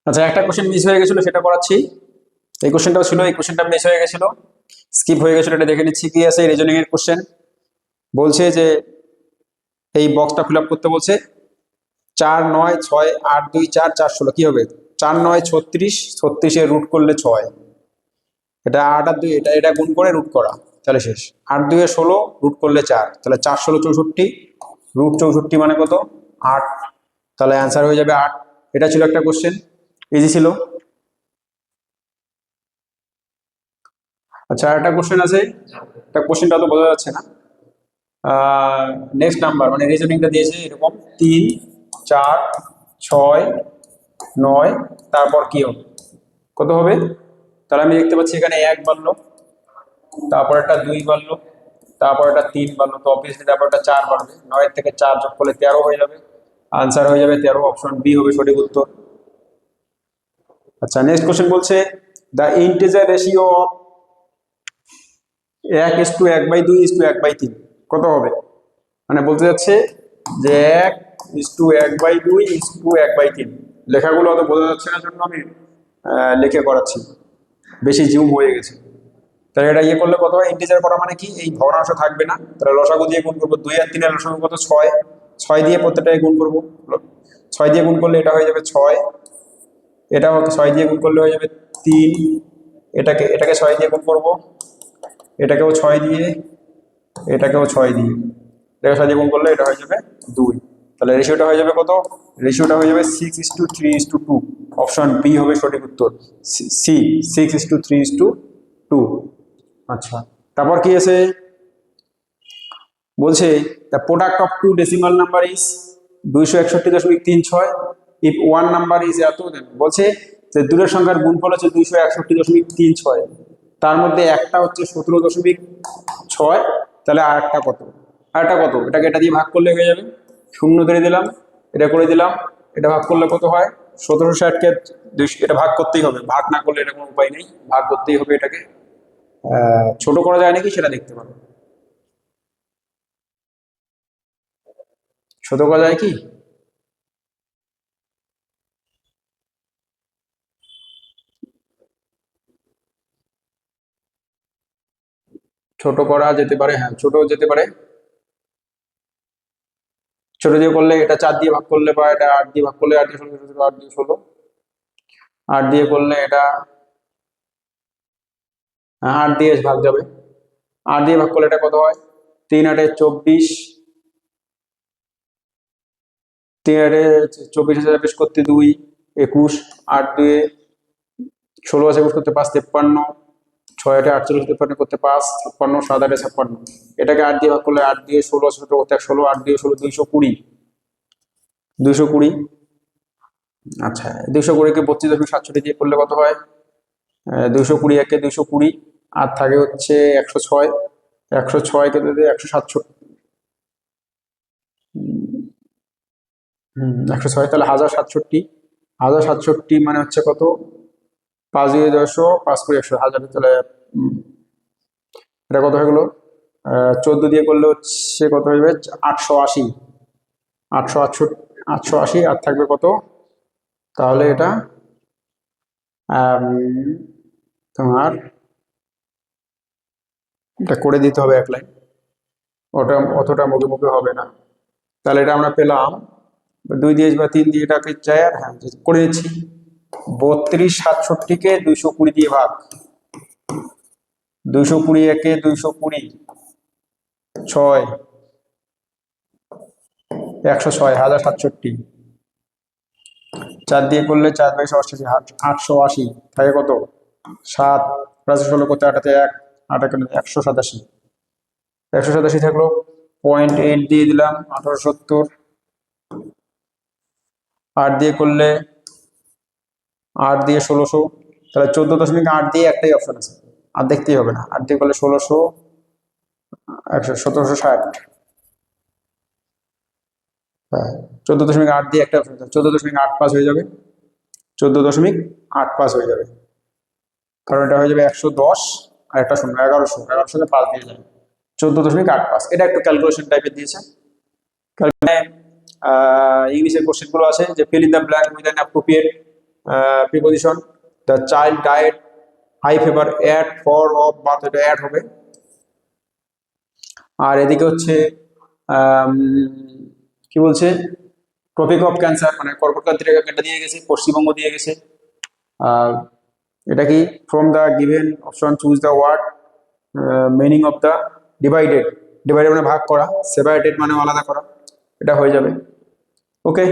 আচ্ছা, একটা question miss হয়ে গেছিল, সেটা করাচ্ছি। এই কোশ্চেনটাও ছিল, এই কোশ্চেনটা মিস হয়ে গেছিল, স্কিপ হয়ে গেছিল। এটা দেখে নিচ্ছি কি আছে। রিজনিং এর কোশ্চেন বলছে যে এই বক্সটা ফিল আপ করতে বলছে। 4 9 6 8 2 4 4 16 কি হবে? 4 9 36, 36-এর রুট করলে 6, এটা 8 আর 2, এটা এটা গুণ করে রুট করা, তাহলে শেষ। 8 2 16, রুট করলে 4, তাহলে 4 16 64, রুট 64 মানে কত? 8, তাহলে অ্যান্সার হয়ে যাবে 8। এটা ছিল একটা কোশ্চেন, ইজি ছিল। আচ্ছা, একটা কোশ্চেন আছে, একটা কোশ্চেনটা তো বোঝা যাচ্ছে না। নেক্সট নাম্বার মানে রিজনিংটা দিয়েছে এরকম 3 4 6 9, তারপর কি হবে, কত হবে? তাহলে আমি দেখতে পাচ্ছি এখানে 1 বাড়লো, তারপর একটা 2 বাড়লো, তারপর একটা 3 বাড়লো, তো অবভিয়াসলি তারপর একটা 4 বাড়বে। 9 থেকে 4 যোগ করলে 13 হয়ে যাবে, আনসার হয়ে যাবে 13। অপশন বি হবে সঠিক উত্তর। আচ্ছা, নেক্সট কোশ্চেন বলছে দ্য ইন্টিজার রেশিও অফ 1:1/2:1/3 কত হবে? মানে বলতে যাচ্ছে যে 1:1/2:1/3। লেখাগুলো অত বোঝা যাচ্ছে না, জন্য আমি লিখে করাচ্ছি, বেশি জুম হয়ে গেছে। তাহলে এটা ইয়ে করলে কত হয়? ইন্টিজার করা মানে কি, এই ভগ্নাংশ থাকবে না, তাহলে লসাগু দিয়ে গুণ করবো। 2 আর 3-এর লসাগু কত? 6, 6 দিয়ে প্রত্যেকটাকে গুণ করবো। 6 দিয়ে গুণ করলে এটা হয়ে যাবে 6, এটা 6 দিয়ে গুণ করলে হয়ে যাবে 3, এটাকে 6 দিয়ে গুণ করবো, এটাকেও 6 দিয়ে, এটাকেও 6 দিয়ে, এটাকে 6 দিয়ে গুণ করলে এটা হয়ে যাবে 2। তাহলে রেশিওটা হয়ে যাবে কত? রেশিওটা হয়ে যাবে 6:3:2। অপশন বি হবে সঠিক উত্তর, সি, 6:3:2। আচ্ছা, তারপর কি আছে বলছে the product of two decimal number is 261.36। If one number is এত, বলছে যে দুটোর সংখ্যার গুণফল হচ্ছে 261.36, তার মধ্যে একটা হচ্ছে 17.6, তাহলে আরেকটা কত? আরেকটা কত? এটাকে এটা দিয়ে ভাগ করলে হয়ে যাবে, শূন্য ধরে দিলাম, এটা করে দিলাম, এটা ভাগ করলে কত হয়? 1760-কে 200, এটা ভাগ করতেই হবে, ভাগ না করলে এটা কোনো উপায় নেই, ভাগ করতেই হবে এটাকে। ছোট করা যায় নাকি সেটা দেখতে পারো, ছোট করা যায় কি? ছোট করা যেতে পারে, হ্যাঁ ছোট যেতে পারে। ছোট দিয়ে করলে এটা 4 দিয়ে ভাগ করলে, বা এটা 8 দিয়ে ভাগ করলে, 8 দিয়ে 16, 8 দিয়ে 16, 8 দিয়ে করলে এটা, হ্যাঁ 8 দিয়ে ভাগ যাবে, 8 দিয়ে ভাগ করলে এটা কত হয়? 3 8 24, 3 8 24 বেশ করতে 2 21, 8 2 16 আছে বেশ করতে 5 53, 6 8 48 53 করতে 5 56, 7 8 56। এটাকে 8 দিয়ে ভাগ করলে, 8 দিয়ে 16 ছোট করতে 16, 8 দিয়ে 16 220, 220। আচ্ছা, 220-কে 32.67 দিয়ে করলে কত হয়? 220 একে 220, আর থাকে হচ্ছে 106, 106-কে যদি 167, 106, তাহলে 1067, 1067 মানে হচ্ছে কত? 5 দিয়ে 200, 5 করে 100, 1000, তাহলে এটা কত হয়ে গেলো? 14 দিয়ে করলে হচ্ছে কত হইবে? 880, 868, 880, আর থাকবে কত? তাহলে এটা তোমার এটা করে দিতে হবে এক লাইন, ওটা অতটা মুখে মুখে হবে না। তাহলে এটা আমরা পেলাম 2 দিয়ে বা 3 দিয়ে এটাকে চাই, আর হ্যাঁ করে দিচ্ছি। 32 67-কে 220 দিয়ে ভাগ, 220 একে 220, 6, 106, 1067, 4 দিয়ে করলে 4/88, 880, থাকে কত? 7 প্লাস 16 করতে 8-তে 1, 8 187, 187 থাকলো, 0.8 দিয়ে দিলাম 1870, 8 দিয়ে করলে 8 দিয়ে 1600, তাহলে 14.8 দিয়ে একটাই অপশন আছে, আর দেখতেই হবে না। 8 দিয়ে করলে 1600, 1760, হ্যাঁ 14.8 দিয়ে একটা অপশন আছে, 14.85 হয়ে যাবে, 14.85 হয়ে যাবে, কারণ এটা হয়ে যাবে 110, আর একটা শূন্য 1100-কে 5 দিয়ে যাবে, 14.85। এটা একটু ক্যালকুলেশন টাইপের দিয়েছে। ইংলিশের কোশ্চেন গুলো আছে যে fill in the blank with an appropriate preposition, the child died, high fever, at, for, of, bath, এটা অ্যাড হবে। আর এদিকে হচ্ছে আম, কি বলছে, ট্রপিক অফ ক্যান্সার মানে কর্কটক্রান্তির একটা দিয়ে গেছে, পশ্চিমবঙ্গ দিয়ে গেছে। আর এটা কি, from the given option choose the word meaning of the divided, divided মানে ভাগ করা, সেপারেটেড মানে আলাদা করা, এটা হয়ে যাবে। ওকে।